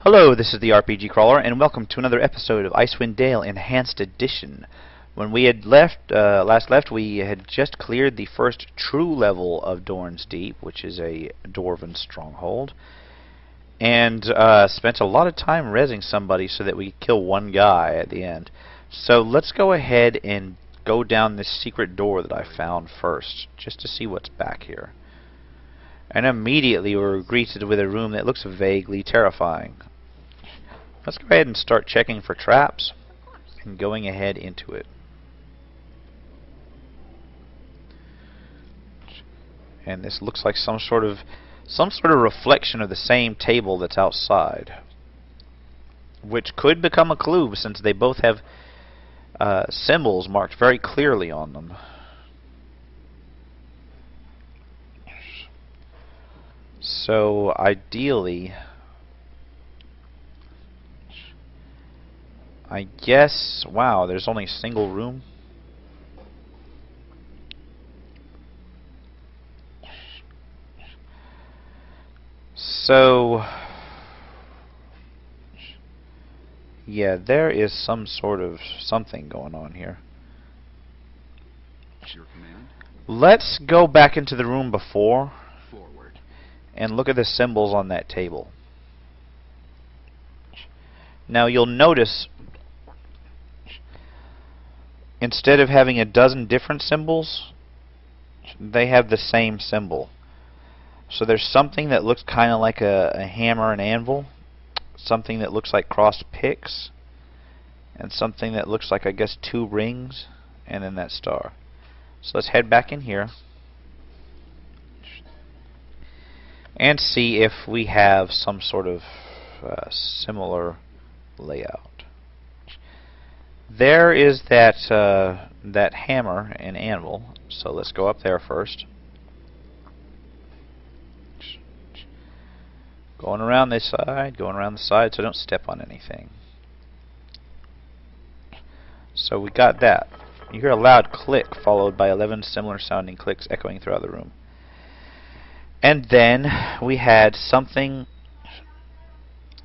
Hello, this is the RPG Crawler, and welcome to another episode of Icewind Dale Enhanced Edition. When we had last left, we had just cleared the first true level of Dorn's Deep, which is a dwarven stronghold, and spent a lot of time rezzing somebody so that we could kill one guy at the end. So let's go ahead and go down this secret door that I found first, just to see what's back here. And immediately we're greeted with a room that looks vaguely terrifying. Let's go ahead and start checking for traps and going ahead into it. And this looks like some sort of reflection of the same table that's outside, which could become a clue since they both have symbols marked very clearly on them. So ideally, I guess, wow, there's only a single room. So, yeah, there is some sort of something going on here. Your command? Let's go back into the room before Forward. and look at the symbols on that table. Now you'll notice, instead of having a dozen different symbols, they have the same symbol. So there's something that looks kind of like a hammer and anvil, something that looks like crossed picks, and something that looks like, I guess, two rings, and then that star. So let's head back in here and see if we have some sort of similar layout. There is that hammer and anvil, so let's go up there first. Going around this side, going around the side, so don't step on anything. So we got that. You hear a loud click followed by 11 similar sounding clicks echoing throughout the room. And then we had something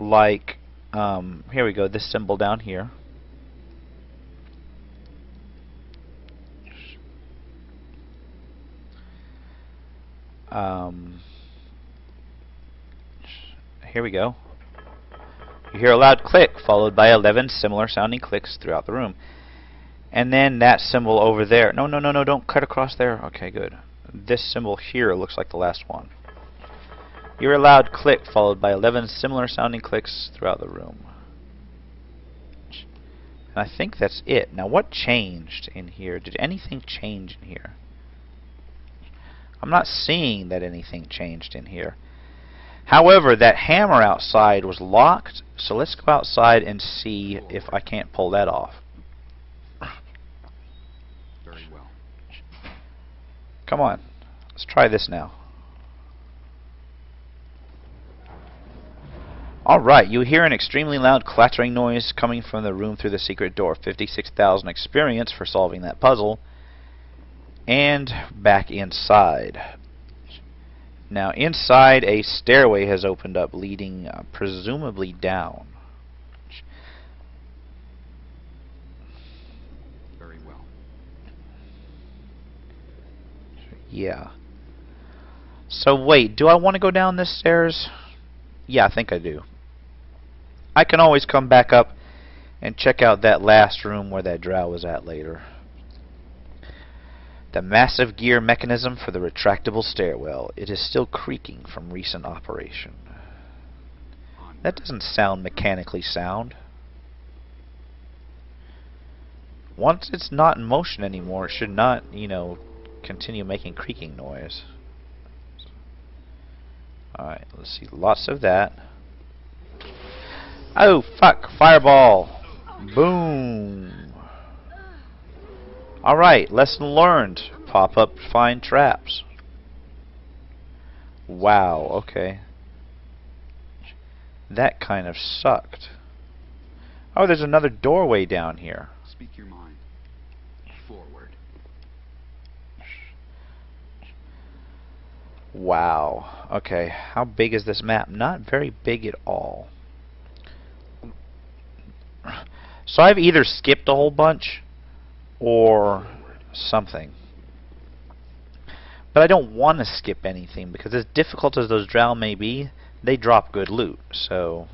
like, here we go, this symbol down here. Here we go. You hear a loud click followed by 11 similar sounding clicks throughout the room. And then that symbol over there. No, don't cut across there. Okay, good. This symbol here looks like the last one. You hear a loud click followed by 11 similar sounding clicks throughout the room. And I think that's it. Now what changed in here? Did anything change in here? I'm not seeing that anything changed in here. However, that hammer outside was locked, so let's go outside and see if I can't pull that off. Very well. Come on, let's try this now. Alright, you hear an extremely loud clattering noise coming from the room through the secret door. 56,000 experience for solving that puzzle. And back inside. Now inside, a stairway has opened up, leading presumably down. Very well. Yeah. So wait, do I want to go down this stairs? Yeah, I think I do. I can always come back up and check out that last room where that drow was at later. The massive gear mechanism for the retractable stairwell. It is still creaking from recent operation. That doesn't sound mechanically sound. Once it's not in motion anymore, it should not, continue making creaking noise. Alright, let's see. Lots of that. Oh, fuck! Fireball! Boom! Alright, lesson learned. Pop up, find traps. Wow, okay. That kind of sucked. Oh, there's another doorway down here. Speak your mind. Forward. Wow. Okay, how big is this map? Not very big at all. So I've either skipped a whole bunch or something. But I don't want to skip anything, because as difficult as those drow may be, they drop good loot. So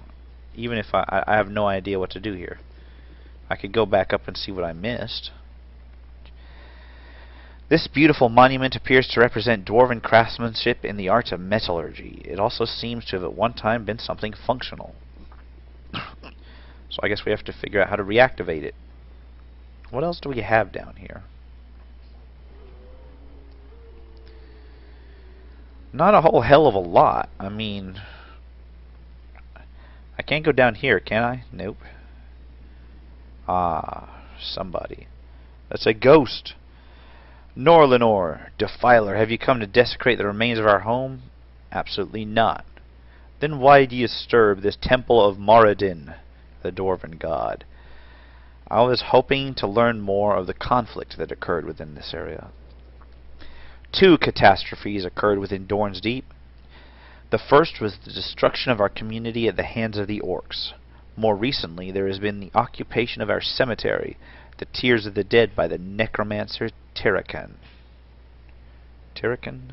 even if I have no idea what to do here, I could go back up and see what I missed. This beautiful monument appears to represent dwarven craftsmanship in the art of metallurgy. It also seems to have at one time been something functional. So I guess we have to figure out how to reactivate it. What else do we have down here? Not a whole hell of a lot. I mean, I can't go down here, can I? Nope. Ah, somebody. That's a ghost. Norlenore, defiler, have you come to desecrate the remains of our home? Absolutely not. Then why do you disturb this temple of Moradin, the dwarven god? I was hoping to learn more of the conflict that occurred within this area. 2 catastrophes occurred within Dorn's Deep. The first was the destruction of our community at the hands of the orcs. More recently, there has been the occupation of our cemetery, the Tears of the Dead, by the necromancer Tirakan. Tirakan?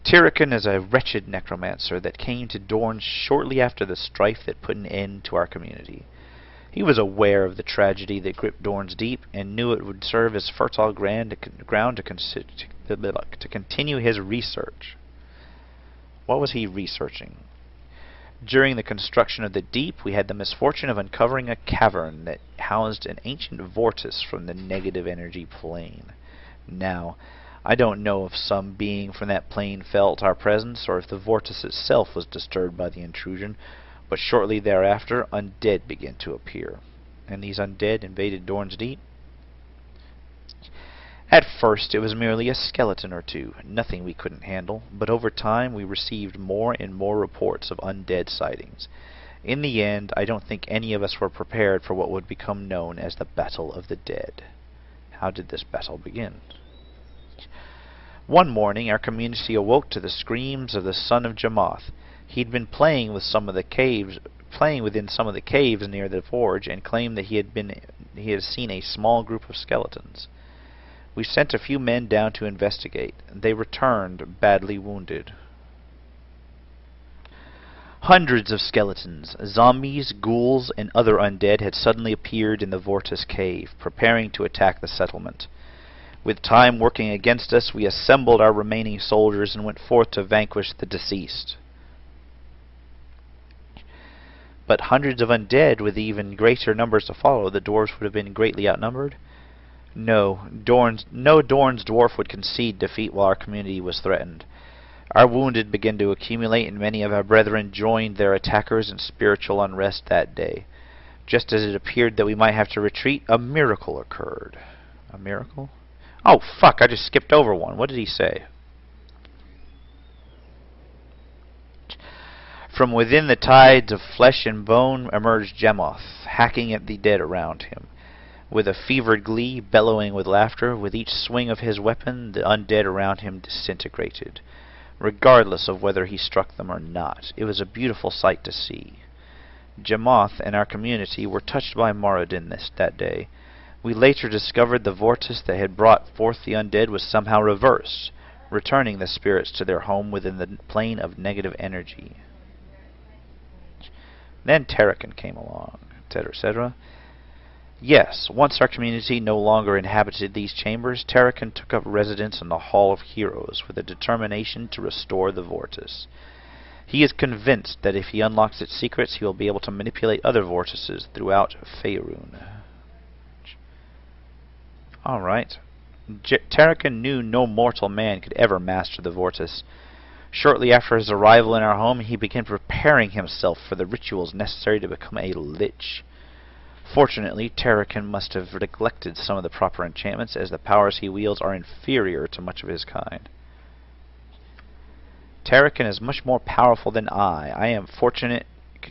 Tirakan is a wretched necromancer that came to Dorn shortly after the strife that put an end to our community. He was aware of the tragedy that gripped Dorn's Deep and knew it would serve as fertile ground to continue his research. What was he researching? During the construction of the Deep, we had the misfortune of uncovering a cavern that housed an ancient vortice from the negative energy plane. Now, I don't know if some being from that plane felt our presence, or if the vortice itself was disturbed by the intrusion, but shortly thereafter, undead began to appear. And these undead invaded Dorn's Deep. At first, it was merely a skeleton or two, nothing we couldn't handle, but over time we received more and more reports of undead sightings. In the end, I don't think any of us were prepared for what would become known as the Battle of the Dead. How did this battle begin? One morning, our community awoke to the screams of the son of Jamoth. He'd been playing within some of the caves near the forge, and claimed that he had seen a small group of skeletons. We sent a few men down to investigate. They returned badly wounded. Hundreds of skeletons, zombies, ghouls, and other undead had suddenly appeared in the Vortis cave, preparing to attack the settlement. With time working against us, we assembled our remaining soldiers and went forth to vanquish the deceased. But hundreds of undead, with even greater numbers to follow, the dwarves would have been greatly outnumbered? No Dorn's dwarf would concede defeat while our community was threatened. Our wounded began to accumulate, and many of our brethren joined their attackers in spiritual unrest that day. Just as it appeared that we might have to retreat, a miracle occurred. A miracle? Oh, fuck, I just skipped over one. What did he say? From within the tides of flesh and bone emerged Jamoth, hacking at the dead around him. With a fevered glee, bellowing with laughter, with each swing of his weapon, the undead around him disintegrated, regardless of whether he struck them or not. It was a beautiful sight to see. Jamoth and our community were touched by Moradin that day. We later discovered the vortice that had brought forth the undead was somehow reversed, returning the spirits to their home within the plane of negative energy. Then Tirakan came along, etc., etc. Yes, once our community no longer inhabited these chambers, Tirakan took up residence in the Hall of Heroes with a determination to restore the vortice. He is convinced that if he unlocks its secrets, he will be able to manipulate other vortices throughout Faerun. Alright. Tirakan knew no mortal man could ever master the vortice. Shortly after his arrival in our home, he began preparing himself for the rituals necessary to become a lich. Fortunately, Tirakan must have neglected some of the proper enchantments, as the powers he wields are inferior to much of his kind. Tirakan is much more powerful than I. I am fortunate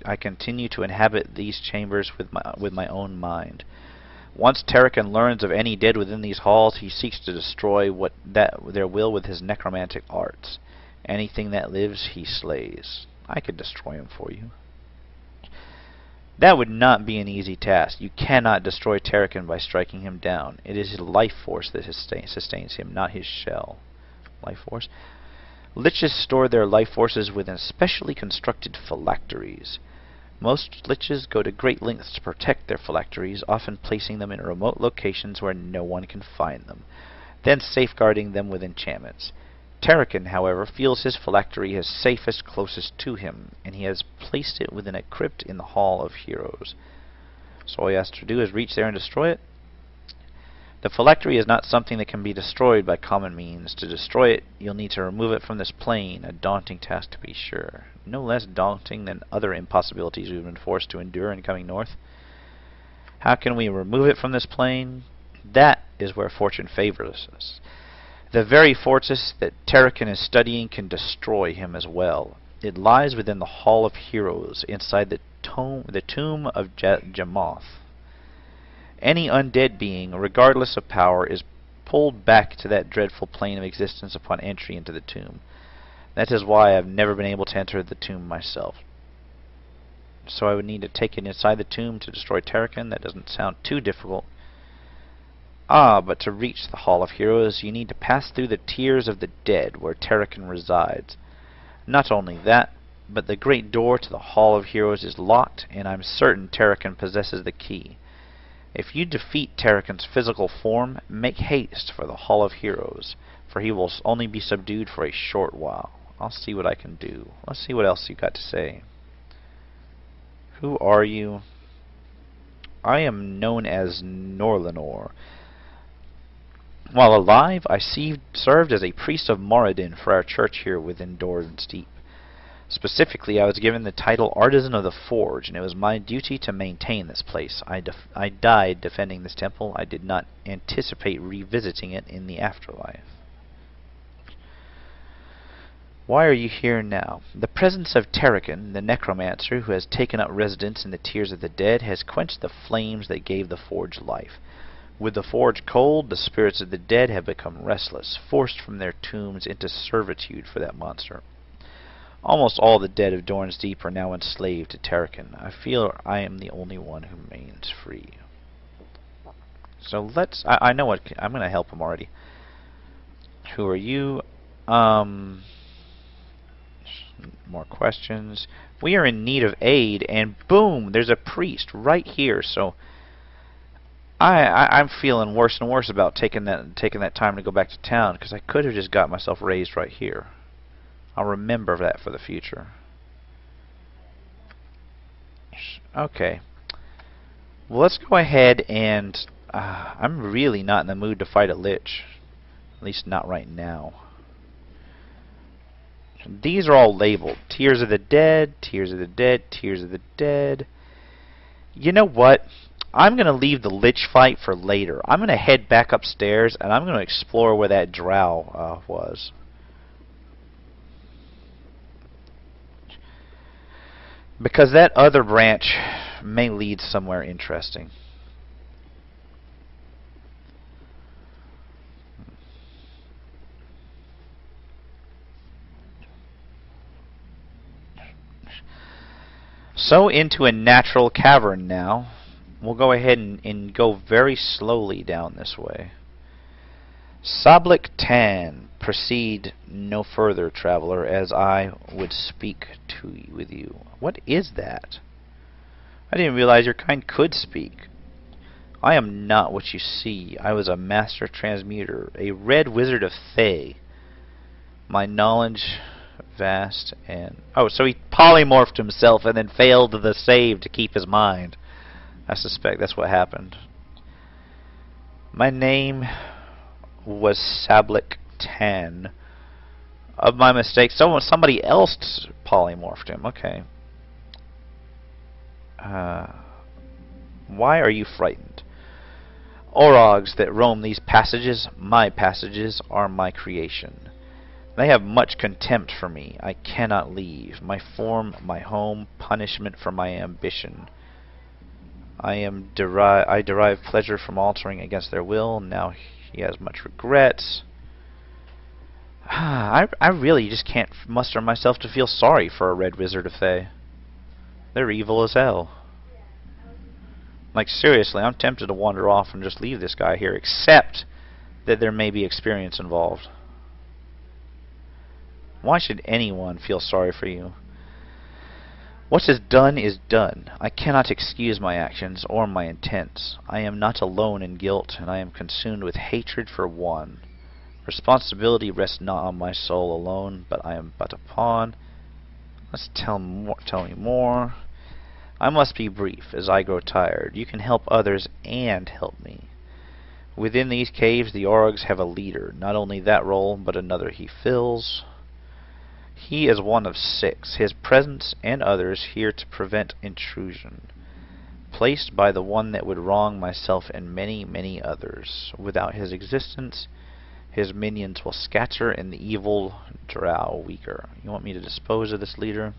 I continue to inhabit these chambers with my own mind. Once Tirakan learns of any dead within these halls, he seeks to destroy their will with his necromantic arts. Anything that lives, he slays. I could destroy him for you. That would not be an easy task. You cannot destroy Terrakin by striking him down. It is his life force that sustains him, not his shell. Life force. Liches store their life forces within specially constructed phylacteries. Most liches go to great lengths to protect their phylacteries, often placing them in remote locations where no one can find them, then safeguarding them with enchantments. Terrakin, however, feels his phylactery is safest closest to him, and he has placed it within a crypt in the Hall of Heroes. So all he has to do is reach there and destroy it. The phylactery is not something that can be destroyed by common means. To destroy it, you'll need to remove it from this plane, a daunting task to be sure. No less daunting than other impossibilities we've been forced to endure in coming north. How can we remove it from this plane? That is where fortune favors us. The very fortress that Terrakin is studying can destroy him as well. It lies within the Hall of Heroes, inside the tomb of Jamoth. Any undead being, regardless of power, is pulled back to that dreadful plane of existence upon entry into the tomb. That is why I have never been able to enter the tomb myself. So I would need to take it inside the tomb to destroy Terrakin. That doesn't sound too difficult. But to reach the Hall of Heroes, you need to pass through the Tiers of the Dead, where Terrakin resides. Not only that, but the great door to the Hall of Heroes is locked, and I'm certain Terrakin possesses the key. If you defeat Terrakin's physical form, make haste for the Hall of Heroes, for he will only be subdued for a short while. I'll see what I can do. Let's see what else you got to say. Who are you? I am known as Norlenore. While alive, I served as a priest of Moradin for our church here within Dorn's Deep. Specifically, I was given the title Artisan of the Forge, and it was my duty to maintain this place. I died defending this temple. I did not anticipate revisiting it in the afterlife. Why are you here now? The presence of Terrakin, the necromancer who has taken up residence in the Tiers of the Dead, has quenched the flames that gave the forge life. With the forge cold, the spirits of the dead have become restless, forced from their tombs into servitude for that monster. Almost all the dead of Dorn's Deep are now enslaved to Terrakin. I feel I am the only one who remains free. So I know what... I'm going to help him already. Who are you? More questions. We are in need of aid, and boom! There's a priest right here, so... I'm feeling worse and worse about taking that time to go back to town, because I could have just got myself raised right here. I'll remember that for the future. Okay. Well, let's go ahead and... I'm really not in the mood to fight a lich. At least not right now. These are all labeled. Tiers of the Dead, Tiers of the Dead, Tiers of the Dead. You know what? I'm going to leave the lich fight for later. I'm going to head back upstairs, and I'm going to explore where that drow was. Because that other branch may lead somewhere interesting. So into a natural cavern now. We'll go ahead and go very slowly down this way. Sablik Tan, proceed no further, traveler, as I would speak with you. What is that? I didn't realize your kind could speak. I am not what you see. I was a master transmuter, a red wizard of Thay. My knowledge vast and... Oh, so he polymorphed himself and then failed the save to keep his mind. I suspect that's what happened. My name was Sablik Tan. Of my mistake, somebody else polymorphed him. Okay. Why are you frightened? Orogs that roam these passages, my passages, are my creation. They have much contempt for me. I cannot leave. My form, my home, punishment for my ambition. I derive pleasure from altering against their will. Now he has much regrets. I really just can't muster myself to feel sorry for a red wizard of Thay. They're evil as hell. Like, seriously, I'm tempted to wander off and just leave this guy here, except that there may be experience involved. Why should anyone feel sorry for you? What is done. I cannot excuse my actions or my intents. I am not alone in guilt, and I am consumed with hatred for one. Responsibility rests not on my soul alone, but I am but a pawn. Tell me more. I must be brief, as I grow tired. You can help others and help me. Within these caves, the Orogs have a leader. Not only that role, but another he fills. He is one of 6, his presence and others here to prevent intrusion, placed by the one that would wrong myself and many, many others. Without his existence, his minions will scatter and the evil drow weaker. You want me to dispose of this leader?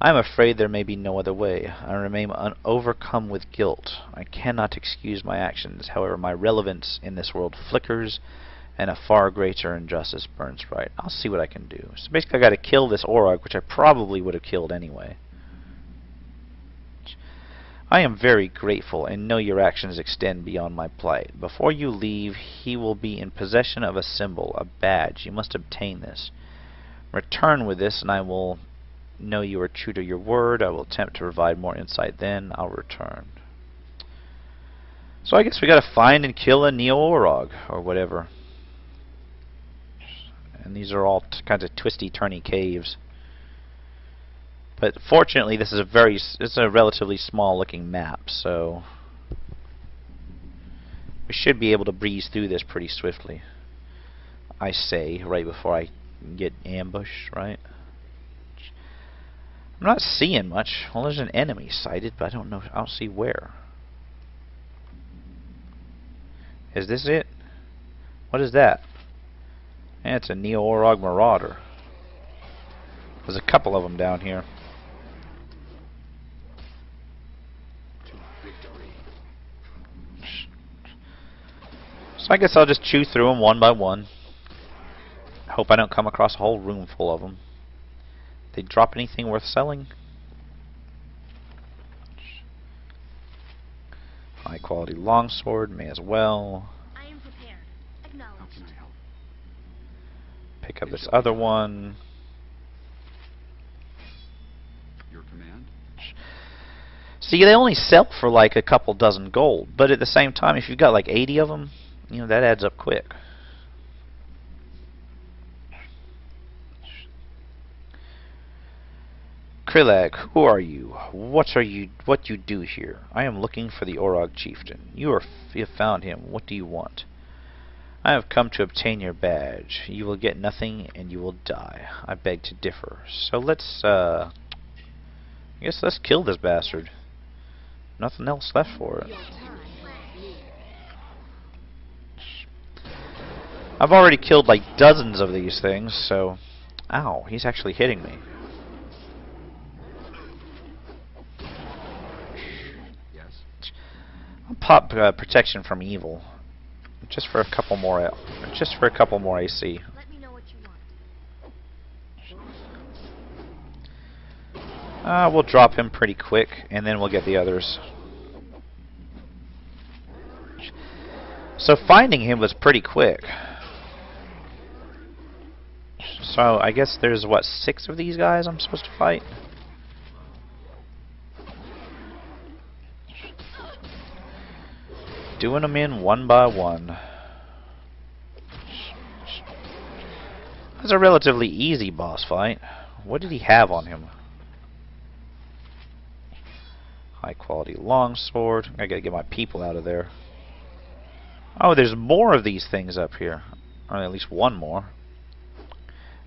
I am afraid there may be no other way. I remain overcome with guilt. I cannot excuse my actions. However, my relevance in this world flickers, and a far greater injustice burns bright. I'll see what I can do. So basically I gotta kill this Orog, which I probably would have killed anyway. I am very grateful and know your actions extend beyond my plight. Before you leave, he will be in possession of a symbol, a badge. You must obtain this. Return with this, and I will know you are true to your word. I will attempt to provide more insight then. I'll return. So I guess we gotta find and kill a Neo-Orog, or whatever. And these are all kinds of twisty, turny caves. But fortunately, this is it's a relatively small-looking map, so we should be able to breeze through this pretty swiftly. I say, right before I get ambushed, right? I'm not seeing much. Well, there's an enemy sighted, but I don't see where. Is this it? What is that? Yeah, it's a Neo-Orog Marauder. There's a couple of them down here. So I guess I'll just chew through them one by one. Hope I don't come across a whole room full of them. They drop anything worth selling? High quality longsword, may as well. I am prepared. Acknowledged. How can I help? Pick up this other one. Your command? See, they only sell for like a couple dozen gold, but at the same time, if you've got like 80 of them, you know, that adds up quick. Krilag, who are you? What you do here? I am looking for the Orog chieftain. You have found him. What do you want? I have come to obtain your badge. You will get nothing and you will die. I beg to differ. So let's I guess let's kill this bastard. Nothing else left for it. I've already killed like dozens of these things, so ow, he's actually hitting me. I'll pop protection from evil, just for a couple more AC. Let me know what you want. We'll drop him pretty quick, and then we'll get the others. So finding him was pretty quick. So I guess there's what, 6 of these guys I'm supposed to fight? Doing them in one by one. That's a relatively easy boss fight. What did he have on him? High quality longsword. I gotta get my people out of there. Oh, there's more of these things up here. Or at least one more.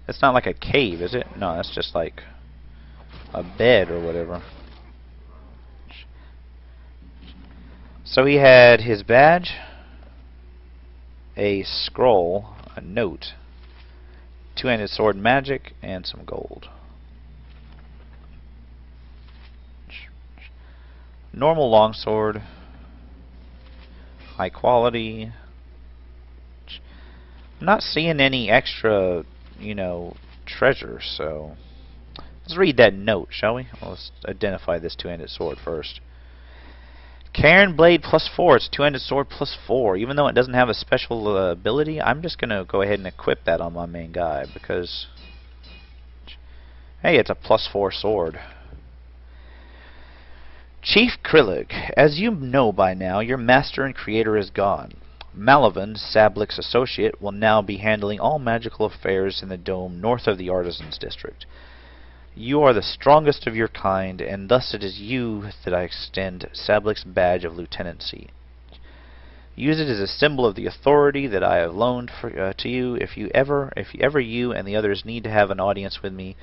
It's not like a cave, is it? No, that's just like a bed or whatever. So he had his badge, a scroll, a note, two-handed sword magic, and some gold. Normal longsword, high quality. I'm not seeing any extra, you know, treasure, so Let's read that note, shall we? Well, let's identify this two-handed sword first. Cairn Blade +4. It's two-handed sword +4. Even though it doesn't have a special ability, I'm just going to go ahead and equip that on my main guy because, hey, it's a +4 sword. Chief Krillig, as you know by now, your master and creator is gone. Malavin, Sablik's associate, will now be handling all magical affairs in the dome north of the Artisans District. You are the strongest of your kind, and thus it is you that I extend Sablik's badge of lieutenancy. Use it as a symbol of the authority that I have loaned to you. If ever you and the others need to have an audience with me,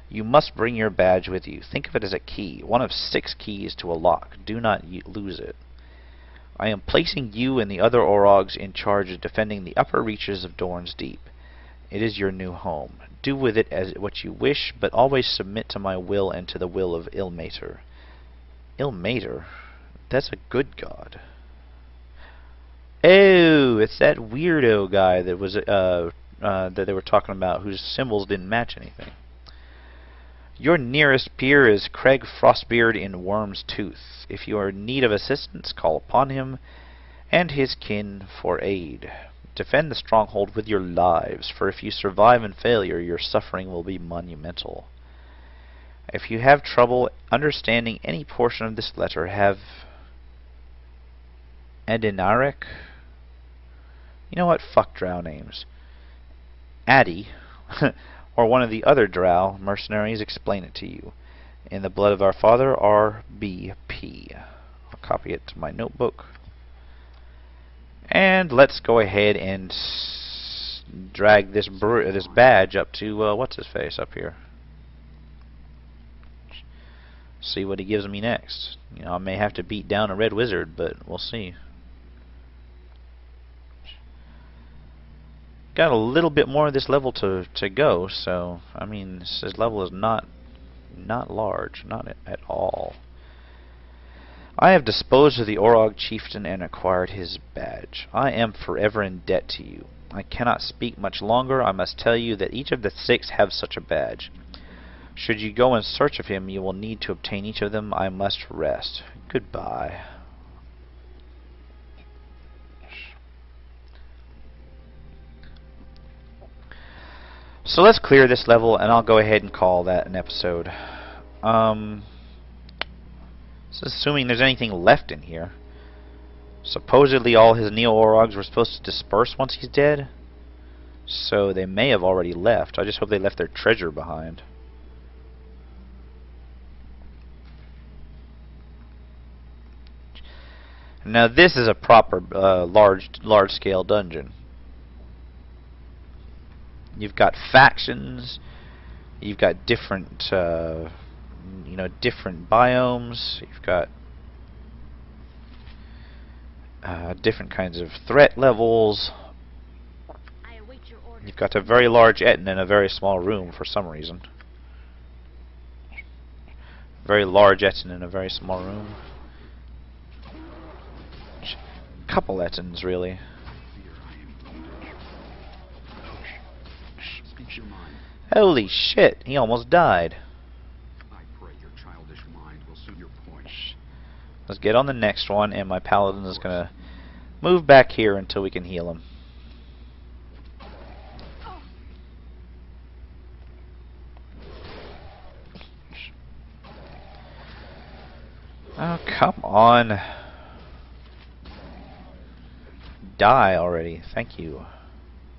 you must bring your badge with you. Think of it as a key, one of 6 keys to a lock. Do not lose it. I am placing you and the other Orogs in charge of defending the upper reaches of Dorn's Deep. It is your new home. Do with it as what you wish, but always submit to my will and to the will of Ilmater. Ilmater? That's a good god. Oh, it's that weirdo guy that was that they were talking about, whose symbols didn't match anything. Your nearest peer is Craig Frostbeard in Worm's Tooth. If you are in need of assistance, call upon him and his kin for aid. Defend the stronghold with your lives, for if you survive in failure, your suffering will be monumental. If you have trouble understanding any portion of this letter, have Adinarek. You know what? Fuck drow names. Addy, or one of the other drow mercenaries explain it to you. In the blood of our father, RBP. I'll copy it to my notebook. And let's go ahead and drag this badge up to what's his face up here. See what he gives me next. You know, I may have to beat down a red wizard, but we'll see. Got a little bit more of this level to go, so I mean this level is not large, not at all. I have disposed of the Orog chieftain and acquired his badge. I am forever in debt to you. I cannot speak much longer. I must tell you that each of the 6 have such a badge. Should you go in search of him, you will need to obtain each of them. I must rest. Goodbye. So let's clear this level, and I'll go ahead and call that an episode. So assuming there's anything left in here. Supposedly all his Neo-Orogs were supposed to disperse once he's dead. So they may have already left. I just hope they left their treasure behind. Now this is a proper large-scale dungeon. You've got factions. You've got different different biomes. You've got different kinds of threat levels. I await your order. You've got a very large Etten in a very small room for some reason. Very large Etten in a very small room. Couple Ettens, really. Speak your mind. Holy shit, he almost died. I pray your childish mind will suit your point. Let's get on the next one, and my paladin is going to move back here until we can heal him. Oh, come on. Die already. Thank you.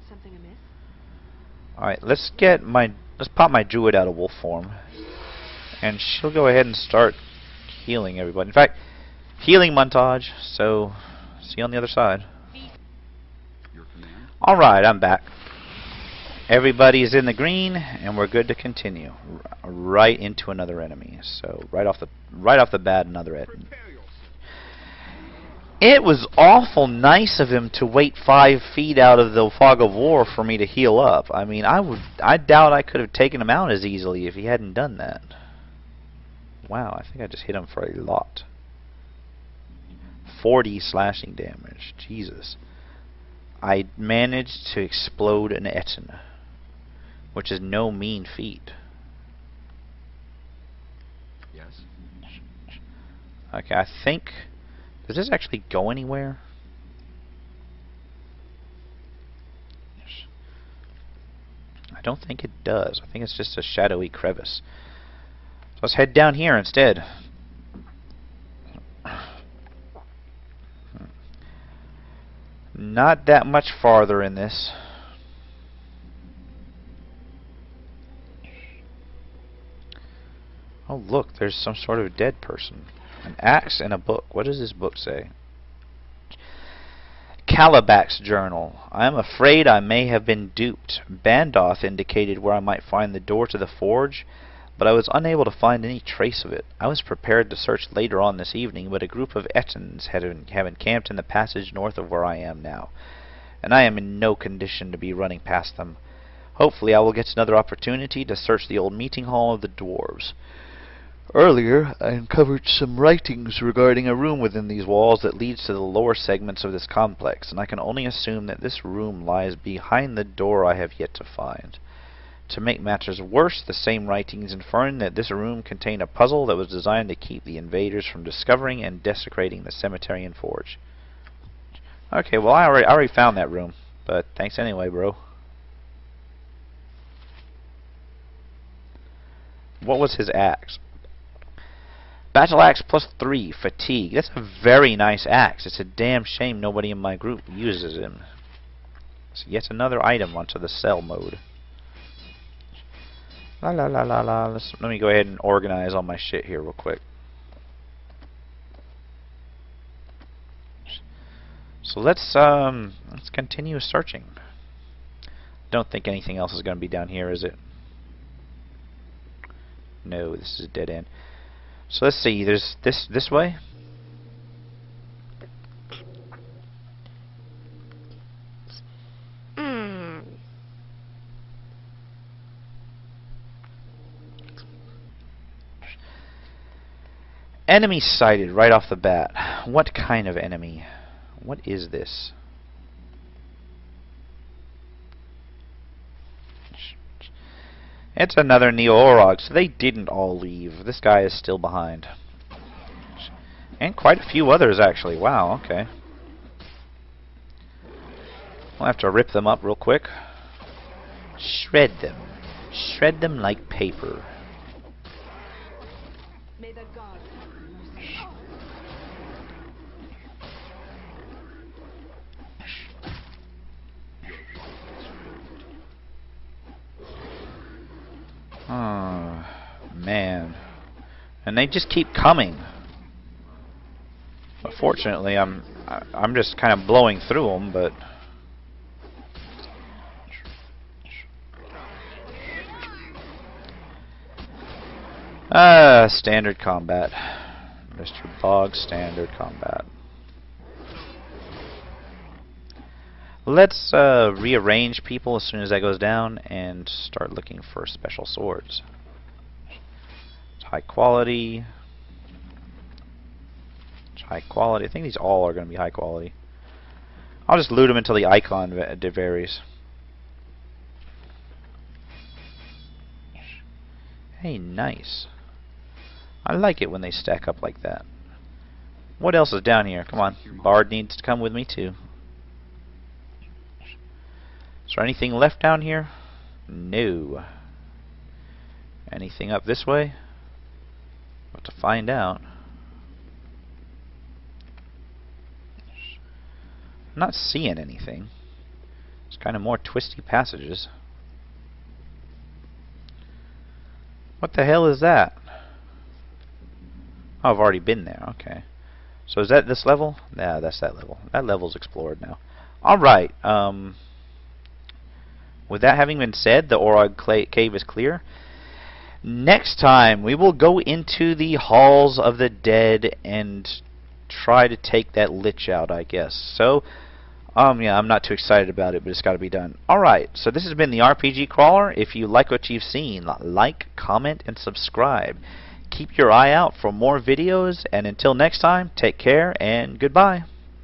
Something amiss? Alright, let's pop my druid out of wolf form. And she'll go ahead and start healing everybody. In fact, healing montage. So, see you on the other side. Your command? Alright, I'm back. Everybody's in the green, and we're good to continue. Right into another enemy. So, right off the bat, another enemy. It was awful nice of him to wait 5 feet out of the fog of war for me to heal up. I mean, I doubt I could have taken him out as easily if he hadn't done that. Wow, I think I just hit him for a lot. 40 slashing damage. Jesus. I managed to explode an Etten, which is no mean feat. Yes? Okay, I think... Does this actually go anywhere? I don't think it does. I think it's just a shadowy crevice. So let's head down here instead. Not that much farther in this. Oh look, there's some sort of dead person. An axe and a book. What does this book say? Calibac's journal. I am afraid I may have been duped. Bandoth indicated where I might find the door to the forge, but I was unable to find any trace of it. I was prepared to search later on this evening, but a group of Ettins have encamped in the passage north of where I am now, and I am in no condition to be running past them. Hopefully I will get another opportunity to search the old meeting hall of the dwarves. Earlier, I uncovered some writings regarding a room within these walls that leads to the lower segments of this complex, and I can only assume that this room lies behind the door I have yet to find. To make matters worse, the same writings inferring that this room contained a puzzle that was designed to keep the invaders from discovering and desecrating the cemetery and forge. Okay, well I already found that room, but thanks anyway, bro. What was his axe? Battle axe +3, fatigue. That's a very nice axe. It's a damn shame nobody in my group uses him. So yet another item onto the sell mode. La la la la la. Let me go ahead and organize all my shit here real quick. So let's continue searching. Don't think anything else is going to be down here, is it? No, this is a dead end. So let's see. There's this way. Enemy sighted right off the bat. What kind of enemy? What is this? It's another Orog, so they didn't all leave. This guy is still behind. And quite a few others, actually. Wow, okay. We'll have to rip them up real quick. Shred them. Shred them like paper. May the gods have mercy. Oh, man. And they just keep coming. But fortunately, I'm just kind of blowing through them, but... standard combat. Mr. Bog, standard combat. Let's rearrange people as soon as that goes down and start looking for special swords. It's high quality. It's high quality. I think these all are going to be high quality. I'll just loot them until the icon varies. Hey, nice. I like it when they stack up like that. What else is down here? Come on. Bard needs to come with me too. Is there anything left down here? No. Anything up this way? But to find out. I'm not seeing anything. It's kind of more twisty passages. What the hell is that? Oh, I've already been there. Okay. So is that this level? Nah, that's that level. That level's explored now. Alright. With that having been said, the Orog cave is clear. Next time, we will go into the halls of the dead and try to take that lich out, I guess. So, yeah, I'm not too excited about it, but it's got to be done. Alright, so this has been the RPG Crawler. If you like what you've seen, like, comment, and subscribe. Keep your eye out for more videos, and until next time, take care and goodbye.